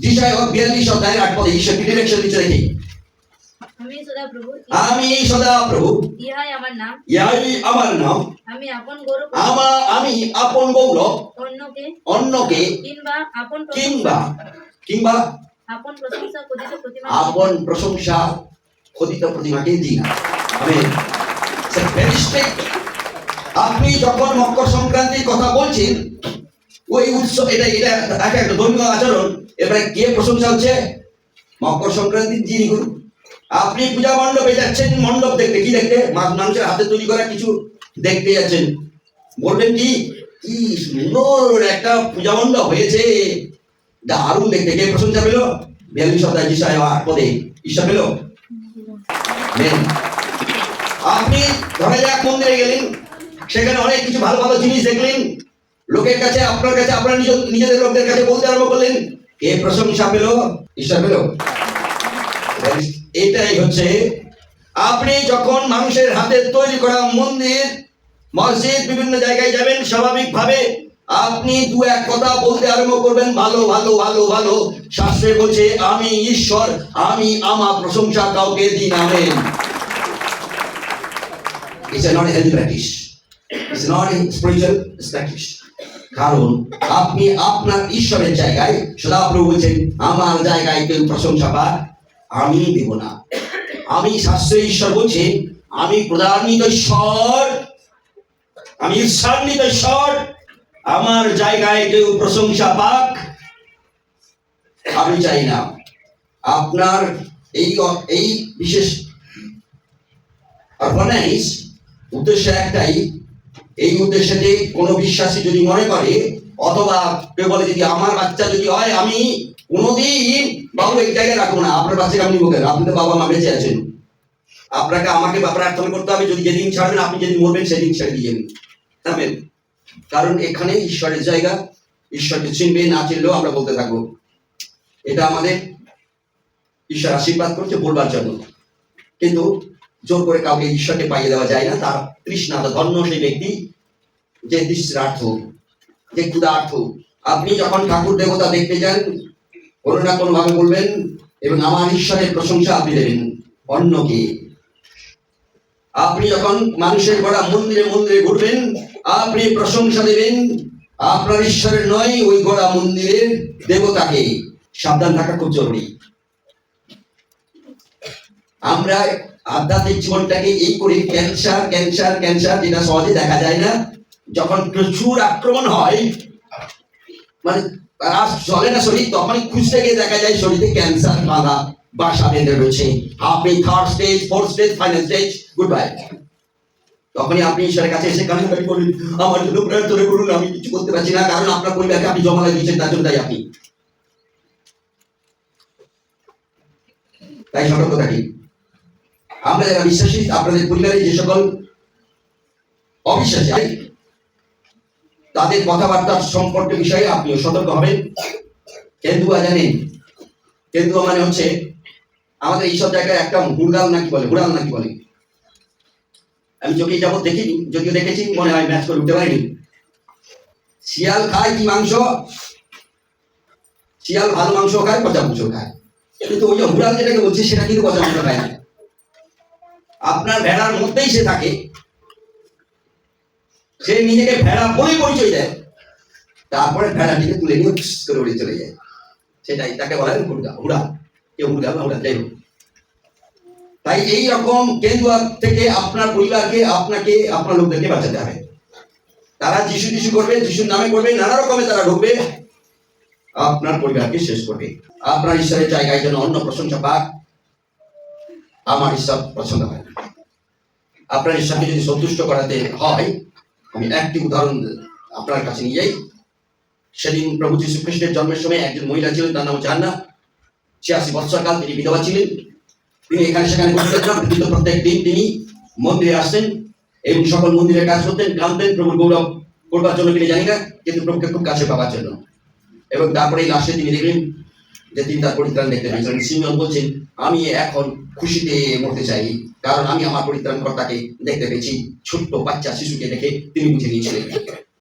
যিশায়া 42 অধ্যায়ের 8 পদে ঈশ্বর কি ডিরেকশন দিচ্ছে দেখি। আমি সদাপ্রভু, ইহাই আমার নাম, ইহাই আমার নাম, আমি আপন গৌরব আমি আপন গৌরব অন্যকে কিংবা আপন প্রশংসা খোদিত প্রতিমাকে দিই না। আমেন। Very strict. আপনি যখন মকর সংক্রান্তির কথা বলছেন, ওই উৎসব এটা একটা ধর্মীয় আচরণ, এবারে কে প্রশংসা হচ্ছে? মকর সংক্রান্তির যিনি গুরু। আপনি পূজা মণ্ডপে যাচ্ছেন, মণ্ডপ দেখতে, কি দেখতে? মানুষের হাতে তৈরি করা কিছু দেখতে যাচ্ছেন, বলবেন কি কি সুন্দর একটা পূজা মণ্ডপ হয়েছে, দারুণ দেখতে। কে প্রশংসা পেল? 42 অধ্যায় যিশায়া 8 পদে ঈশ্বর পেল। আপনি ধরে যাক মন্দিরে গেলেন, সেখানে অনেক কিছু ভালো ভালো জিনিস দেখলেন, লোকের কাছে, আপনার কাছে, আপনার নিজেদের লোকদের কাছে বলতে আরম্ভ করলেন, কে প্রশংসা পেল? ঈশ্বর পেল। এটাই হচ্ছে, আপনি যখন মানুষের হাতে তৈরি করা মন্দির, মসজিদ, বিভিন্ন জায়গায় যাবেন, স্বাভাবিকভাবে আপনি দু এক কথা বলতে আরম্ভ করবেন, ভালো ভালো ভালো ভালো। শাস্ত্রে বলছে, আমি ঈশ্বর, আমি আমার প্রশংসা কাউকে দিই না। Amen. It's not a healthy practice. It's not a spiritual practice. কারণ আপনি আপনার ঈশ্বরের জায়গায়, সদাপ্রভু বলছেন, আমার জায়গায় কেউ প্রশংসা পাক আমি দেব না। আমি শাস্ত্রে ঈশ্বর বলছে, আমি প্রধানিত ঈশ্বর, আমি ঈশ্বরান্বিত ঈশ্বর, আমার জায়গায় কেউ প্রশংসা পাক আমি চাই না। আপনার এই বিশেষ অর্গানাইজ উদ্দেশ্য একটাই, এই উদ্দেশ্যে যে কোনো বিশ্বাসী যদি মনে করে, অথবা কেউ বলে যদি আমার বাচ্চা যদি হয়, আমি কোনোদিন বাবু এক জায়গায় রাখবো না। আপনার বাচ্চাকে আপনি বলেন, আপনি তো বাবা মা বেঁচে আছেন, আপনাকে আমাকে প্রার্থনা করতে হবে, যদি যেদিন ছাড়বেন, আপনি যেদিন মরবেন সেদিন ছেড়ে দিয়ে যাবেন। কারণ এখানে ঈশ্বরের জায়গা, ঈশ্বরকে চিনবে, না চিনলেও আমরা বলতে থাকবো। এটা আমাদের ঈশ্বর আশীর্বাদ করছে বলবার জন্য, কিন্তু জোর করে কাউকে ঈশ্বরকে পাইয়ে দেওয়া যায় না। তার তৃষ্ণা, ধন্য সেই ব্যক্তি যে তৃষ্ণার্থ, যে ক্ষুধার্থ। আপনি যখন ঠাকুর দেবতা দেখতে যান, কোনো না কোনো ভাবে বলবেন, এবং আমার ঈশ্বরের প্রশংসা আপনি দেবেন অন্যকে। আপনি যখন মানুষের গড়া মন্দিরে মন্দিরে ঘুরবেন, আপনি প্রশংসা দেবেন আপনার ঈশ্বরের নয়, ওই গড়া মন্দিরের দেবতাকে। সাবধান থাকা খুব জরুরি। আমরা আধ্যাত্মিক জীবনটাকে এই করে ক্যান্সার ক্যান্সার ক্যান্সার, যেটা সহজে দেখা যায় না, যখন প্রচুর আক্রমণ হয়, মানে চলে না শরীর, তখন খুঁজতে গিয়ে দেখা যায় শরীরে ক্যান্সার বাসা বেঁধে রয়েছে। আপনি 3rd stage, 4th stage, final stage, good bye. তখনই আপনি ঈশ্বরের কাছে এসে কান্নাকাটি করুন, আমার জন্য প্রার্থনা করুন, আমি কিছু করতে পারছি না। কারণ আপনার পরিবারকে আপনি জমা লাগিয়েছেন, তার জন্য তাই আপনি। তাই সতর্ক থাকি। আমরা যারা বিশ্বাসী, আপনাদের পরিবারে যে সকল অবিশ্বাসী, তাদের কথাবার্তার সম্পর্কে বিষয়ে আপনিও সতর্ক হবেন। কেন্দুয়া জানেন? কেন্দুয়া মানে হচ্ছে আমাদের এইসব জায়গায় একটা হুড়াল নাকি বলে। আমি চোখে যাবো দেখিনি, যদিও দেখেছি, মনে হয় ম্যাচ করে উঠতে পারিনি। শিয়াল খায় কি মাংস? শিয়াল ভালো মাংস খায়, পচা মাংস খায়, কিন্তু ওই যে হুড়াল যেটাকে বলছে, সেটা কিন্তু পচা মাংস খায় না। আপনার ভেড়ার মধ্যেই সে থাকে, সে নিজেকে ভেড়া বলে পরিচয় দেয়, তারপরে ভেড়াটিকে তুলে নিয়ে করে উড়ে চলে যায়। সেটাই তাকে বলা হয় হুড়া। কেউ হুড়া যাই হোক। তাই এই রকম কেন্দুয়া থেকে আপনার পরিবারকে, আপনাকে, আপনার লোকদেরকে বাঁচাতে হবে। তারা যিশু করবে, যিশুর নামে করবে, নানা রকমে তারা ঢুকবে, আপনার পরিবারকে শেষ করবে। আপনার ঈশ্বরের জায়গায় যেন অন্য প্রশংসা পাক, আমার ঈশ্বর পছন্দ হয় না। আপনার ঈশ্বরকে যদি সন্তুষ্ট করাতে হয়, আমি একটি উদাহরণ আপনার কাছে নিয়ে যাই। সেদিন প্রভু যীশু খ্রিস্টের জন্মের সময় একজন মহিলা ছিলেন, তার নাম হচ্ছে আন্না। 86 বৎসরকাল তিনি বিধবা ছিলেন। তিনি এখানে সেখানে করতেন না, কিন্তু প্রত্যেক দিন তিনি মন্দিরে আসতেন এবং সকল মন্দিরে কাজ করতেন, কাঁদতেন প্রভুর গৌরব করবার জন্য, তিনি জানি না, কিন্তু প্রভুকে খুব কাছে পাওয়ার জন্য। এবং তারপরে এই লাস্টে তিনি দেখলেন যে তিনি তার পরিত্রাণ দেখতে পেয়েছিলেন। সিমিয়ন বলছেন, আমি এখন খুশিতে মরতে চাই, কারণ আমি আমার পরিত্রাণকর্তাকে দেখতে পেয়েছি। ছোট্ট বাচ্চা শিশুকে দেখে তিনি বুঝে নিয়েছিলেন।